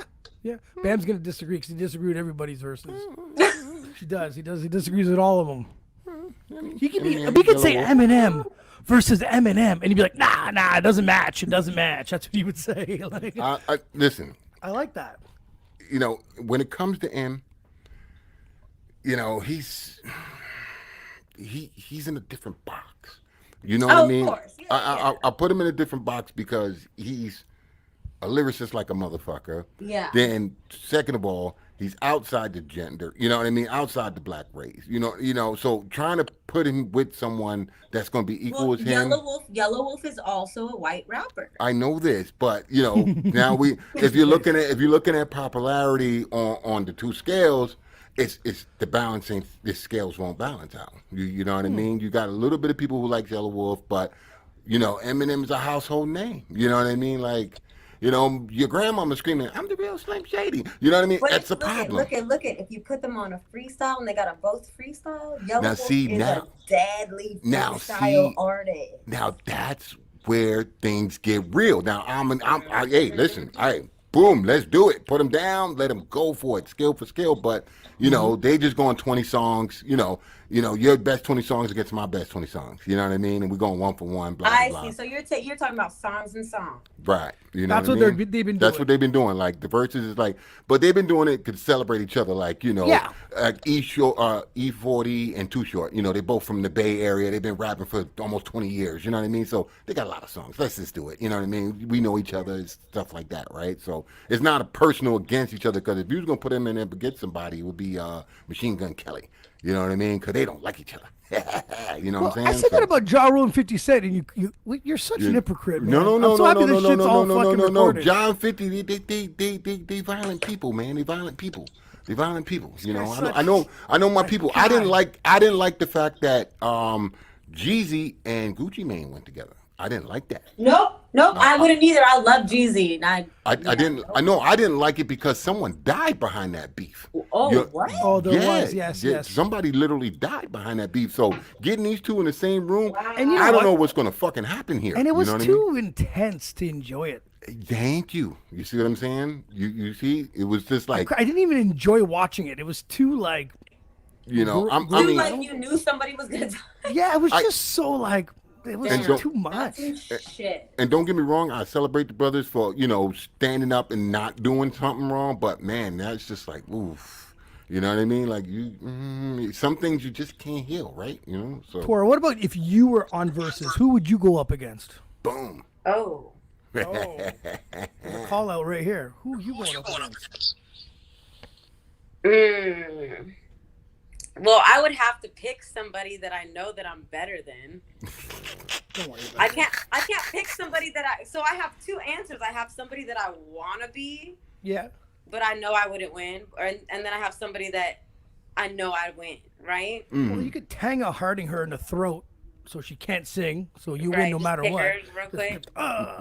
Speaker 2: Bam's gonna disagree because he disagreed with everybody's verses. He does. He disagrees with all of them. He could be. We could say Eminem versus Eminem, and he'd be like, nah, it doesn't match. It doesn't match. That's what he would say. Like,
Speaker 3: Listen.
Speaker 2: I like that.
Speaker 3: You know, when it comes to M, you know, he's in a different box. You know what I mean?
Speaker 5: Of course. Yeah,
Speaker 3: I put him in a different box because he's a lyricist like a motherfucker.
Speaker 5: Yeah.
Speaker 3: Then, second of all, he's outside the gender. You know what I mean? Outside the black race. You know. So trying to put him with someone that's going to be equal as him.
Speaker 5: Yellow Wolf is also a white rapper.
Speaker 3: I know this, but you know, now if you're looking at popularity on the two scales, it's the balancing. The scales won't balance out. You know what I mean? You got a little bit of people who like Yellow Wolf, but you know, Eminem is a household name. You know what I mean? Like, you know, your grandmama screaming, "I'm the real Slim Shady." You know what I mean?
Speaker 5: But
Speaker 3: That's a problem.
Speaker 5: Look at if you put them on a freestyle and they gotta both freestyle. Yellow Wolf is
Speaker 3: now,
Speaker 5: a deadly freestyle artist.
Speaker 3: Now that's where things get real. Now hey, listen, boom, let's do it. Put them down, let them go for it, skill for skill. But you know, they just going 20 songs. You know, your best 20 songs against my best 20 songs. You know what I mean? And we're going one for one. Blah blah.
Speaker 5: I see. So you're talking about songs and songs.
Speaker 3: Right. You know
Speaker 2: That's
Speaker 3: what
Speaker 2: what
Speaker 3: I mean?
Speaker 2: they've been doing.
Speaker 3: That's what they've been doing. Like the verses is like, but they've been doing it to celebrate each other. Like, you know, like E40 and Too Short. You know, they both from the Bay Area. They've been rapping for almost 20 years. You know what I mean? So they got a lot of songs. Let's just do it. You know what I mean? We know each other and stuff like that, right? So it's not a personal against each other, because if you was gonna put them in there to get somebody, it would be Machine Gun Kelly. You know what I mean? Because they don't like each other. You know what I'm saying?
Speaker 2: I said that about Ja Rule and 50 Cent, and you're such an hypocrite, man.
Speaker 3: No.
Speaker 2: John
Speaker 3: John 50, they violent people, man. They violent people. You know, I know my people. I didn't like the fact that Jeezy and Gucci Mane went together. I didn't like that.
Speaker 5: Nope. I wouldn't either. I love Jeezy.
Speaker 3: I didn't like it because someone died behind that beef.
Speaker 5: Oh, what?
Speaker 2: Oh, there was. Yes.
Speaker 3: Somebody literally died behind that beef. So getting these two in the same room,
Speaker 5: Wow.
Speaker 2: And you know
Speaker 3: I don't
Speaker 2: what?
Speaker 3: know what's going to fucking happen here.
Speaker 2: And it was
Speaker 3: you know
Speaker 2: too intense to enjoy it.
Speaker 3: Thank you. You see what I'm saying? You see? It was just like,
Speaker 2: I didn't even enjoy watching it. It was too like,
Speaker 3: you know, I
Speaker 5: You
Speaker 3: mean,
Speaker 5: like you knew somebody was gonna die.
Speaker 2: yeah, it was just so like, it was
Speaker 3: And so-
Speaker 2: too much.
Speaker 5: Shit.
Speaker 3: and don't get me wrong, I celebrate the brothers for, you know, standing up and not doing something wrong, but man, that's just like, oof. You know what I mean? Like some things you just can't heal, right? You know? So
Speaker 2: Tora, what about if you were on Versus? Who would you go up against?
Speaker 3: boom.
Speaker 5: Oh.
Speaker 2: The call out right here. Who you going up against?
Speaker 5: Well, I would have to pick somebody that I know that I'm better than.
Speaker 2: Don't worry about
Speaker 5: I
Speaker 2: it.
Speaker 5: can't pick somebody that so I have two answers. I have somebody that I want to be,
Speaker 2: Yeah.
Speaker 5: but I know I wouldn't win, and then I have somebody that I know I'd win, right?
Speaker 2: Well, you could tang a Harding her in the throat so she can't sing. So you win no
Speaker 5: just
Speaker 2: matter
Speaker 5: pick
Speaker 2: what.
Speaker 5: her real quick.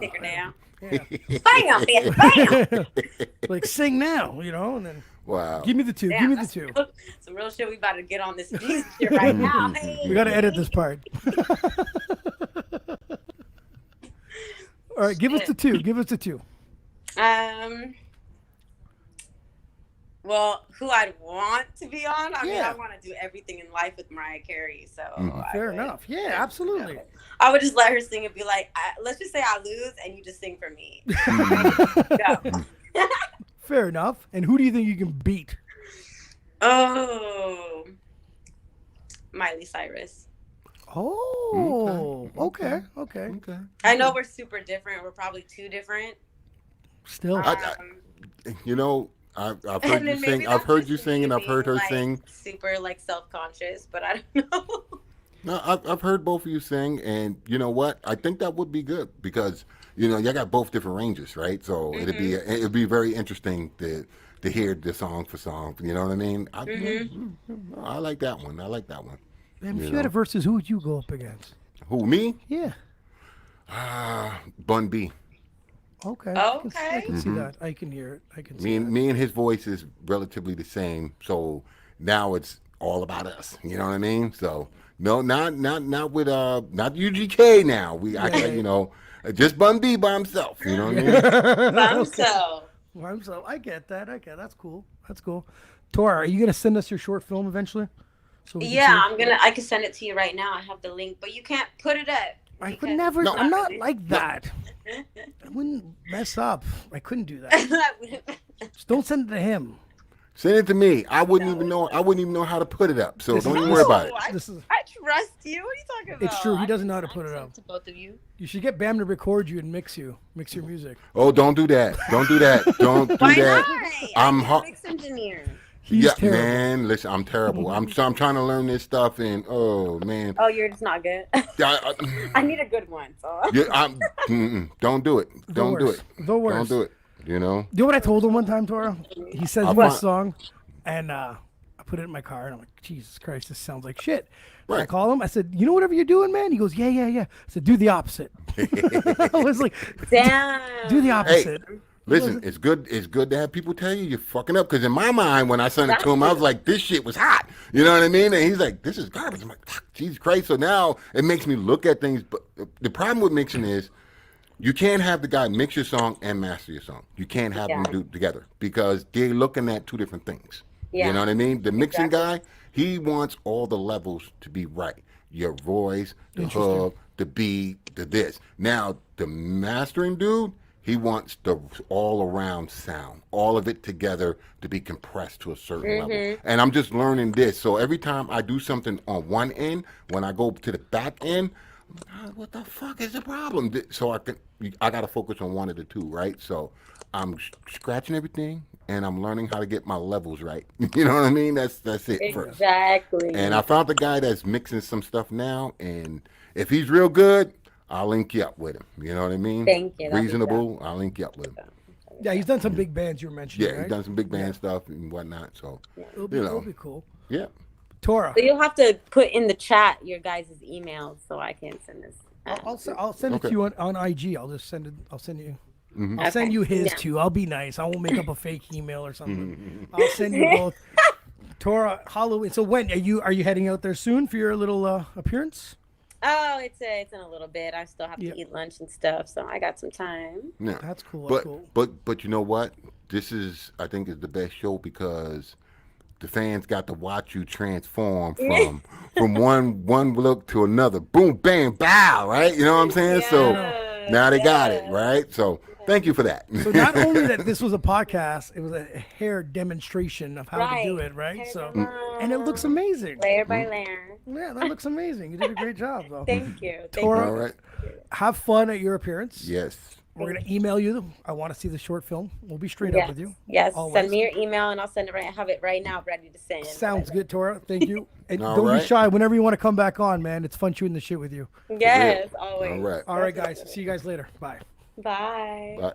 Speaker 5: Take her down.
Speaker 2: Yeah.
Speaker 5: Bam, bitch, bam.
Speaker 2: Like sing now, and then
Speaker 3: Wow.
Speaker 2: give me the two.
Speaker 5: Damn,
Speaker 2: give me the
Speaker 5: that's
Speaker 2: two.
Speaker 5: Some real shit. We about to get on this Jesus shit right now. Hey.
Speaker 2: We gotta edit this part. All right, give us the two. Give us the two.
Speaker 5: Well, who I'd want to be on? I mean,
Speaker 2: Yeah.
Speaker 5: I want to do everything in life with Mariah Carey. So
Speaker 2: Fair enough. Yeah, absolutely.
Speaker 5: I would just let her sing and be like, let's just say I lose and you just sing for me. Go.
Speaker 2: Fair enough. And who do you think you can beat?
Speaker 5: Oh, Miley Cyrus.
Speaker 2: Oh, okay.
Speaker 5: I know we're super different. We're probably too different.
Speaker 2: Still,
Speaker 3: You know, I've heard you sing. I've heard you sing, and I've heard her sing.
Speaker 5: Super self-conscious, but I don't know.
Speaker 3: No, I've heard both of you sing, and you know what? I think that would be good because y'all got both different ranges, right? So it'd be very interesting to hear the song for song. You know what I mean? I like that one.
Speaker 2: and if you had a versus, who would you go up against?
Speaker 3: Who, me?
Speaker 2: Yeah.
Speaker 3: Bun B.
Speaker 2: Okay.
Speaker 5: Okay.
Speaker 2: I can see that. I can hear it. I can see
Speaker 3: Me and his voice is relatively the same. So now it's all about us. You know what I mean? So no, not with not UGK now. Just Bun B by himself. You know what I mean?
Speaker 5: By himself.
Speaker 2: So I get that. That's cool. Tora, are you gonna send us your short film eventually? So we can see it?
Speaker 5: I can send it to you right now. I have the link, but you can't put it up.
Speaker 2: I could never.
Speaker 3: No.
Speaker 2: I'm not like that. I wouldn't mess up. I couldn't do that. Just don't send it to him.
Speaker 3: Send it to me. I wouldn't even know. I wouldn't even know how to put it up. So don't even worry about it.
Speaker 5: I
Speaker 2: This is.
Speaker 5: trust you. What are you talking about?
Speaker 2: It's true. He doesn't know how to put it
Speaker 5: Send
Speaker 2: up.
Speaker 5: to both of you.
Speaker 2: You should get Bam to record you and mix your music.
Speaker 3: Oh, don't do that. Don't do that. Don't do
Speaker 5: Why
Speaker 3: that.
Speaker 5: not?
Speaker 3: I'm
Speaker 5: a
Speaker 3: hot.
Speaker 5: mix engineer.
Speaker 2: He's terrible.
Speaker 3: Man. Listen, I'm terrible. I'm trying to learn this stuff, and oh man.
Speaker 5: Oh, you're just not good. I need a good one. So.
Speaker 3: Don't do it. Don't do it.
Speaker 2: The worst.
Speaker 3: Don't do it. You know.
Speaker 2: You know what I told him one time, Tora? He sends me a song, and I put it in my car, and I'm like, Jesus Christ, this sounds like shit. And I
Speaker 3: Right.
Speaker 2: call him. I said, you know whatever you're doing, man? He goes, yeah. I said, do the opposite. I was like,
Speaker 5: Damn.
Speaker 2: do the opposite.
Speaker 3: Listen, it's good. It's good to have people tell you're fucking up. Because in my mind, when I sent it to him, I was like, "This shit was hot." You know what I mean? And he's like, "This is garbage." I'm like, "Jesus Christ!" So now it makes me look at things. But the problem with mixing is, you can't have the guy mix your song and master your song. You can't have them do it together because they're looking at two different things.
Speaker 5: Yeah.
Speaker 3: You know what I mean? The mixing guy, he wants all the levels to be right. Your voice, the hook, the beat, the this. Now the mastering dude. He wants the all-around sound, all of it together to be compressed to a certain level. And I'm just learning this. So every time I do something on one end, when I go to the back end, I'm like, what the fuck is the problem? So I got to focus on one of the two, right? So I'm scratching everything, and I'm learning how to get my levels right. You know what I mean? That's it first.
Speaker 5: Exactly.
Speaker 3: And I found the guy that's mixing some stuff now, and if he's real good, I'll link you up with him. You know what I mean?
Speaker 5: Thank you.
Speaker 3: Reasonable. I'll link you up with him.
Speaker 2: Yeah, he's done some big bands you were mentioning.
Speaker 3: Yeah,
Speaker 2: right?
Speaker 3: he's done some big band stuff and whatnot. So,
Speaker 2: It'll be cool.
Speaker 3: yeah.
Speaker 2: Tora,
Speaker 5: So you'll have to put in the chat your guys' emails so I can send this.
Speaker 2: I'll send it to you on IG. I'll just send it. I'll send you. I'll send you his too. I'll be nice. I won't make up a fake email or something. I'll send you both. Tora, Halloween. So when are you heading out there soon for your little appearance?
Speaker 5: Oh, it's in a little bit. I still have to eat lunch and stuff, so I got some time.
Speaker 3: Yeah.
Speaker 2: That's cool.
Speaker 3: But you know what? This is, I think, is the best show because the fans got to watch you transform from one look to another. Boom, bang, bow. Right? You know what I'm saying? So now they got it. Right? So thank you for that.
Speaker 2: So not only that this was a podcast, it was a hair demonstration of how to do it. Right?
Speaker 5: Hair
Speaker 2: So
Speaker 5: demo.
Speaker 2: and it looks amazing.
Speaker 5: Layer by layer.
Speaker 2: Yeah, that looks amazing. You did a great job, though.
Speaker 5: Thank you.
Speaker 2: Tora,
Speaker 3: All right.
Speaker 2: have fun at your appearance.
Speaker 3: Yes.
Speaker 2: We're gonna email you. I want to see the short film. We'll be straight up with you.
Speaker 5: Yes.
Speaker 2: Always.
Speaker 5: Send me your email and I'll send it right. I have it right now, ready to send.
Speaker 2: Sounds good, Tora. Thank you. And
Speaker 3: All
Speaker 2: don't
Speaker 3: right.
Speaker 2: be shy. Whenever you want to come back on, man, it's fun shooting the shit with you.
Speaker 5: Yes, always.
Speaker 3: All right.
Speaker 2: All right, guys. See you guys later. Bye.
Speaker 5: Bye.
Speaker 3: Bye.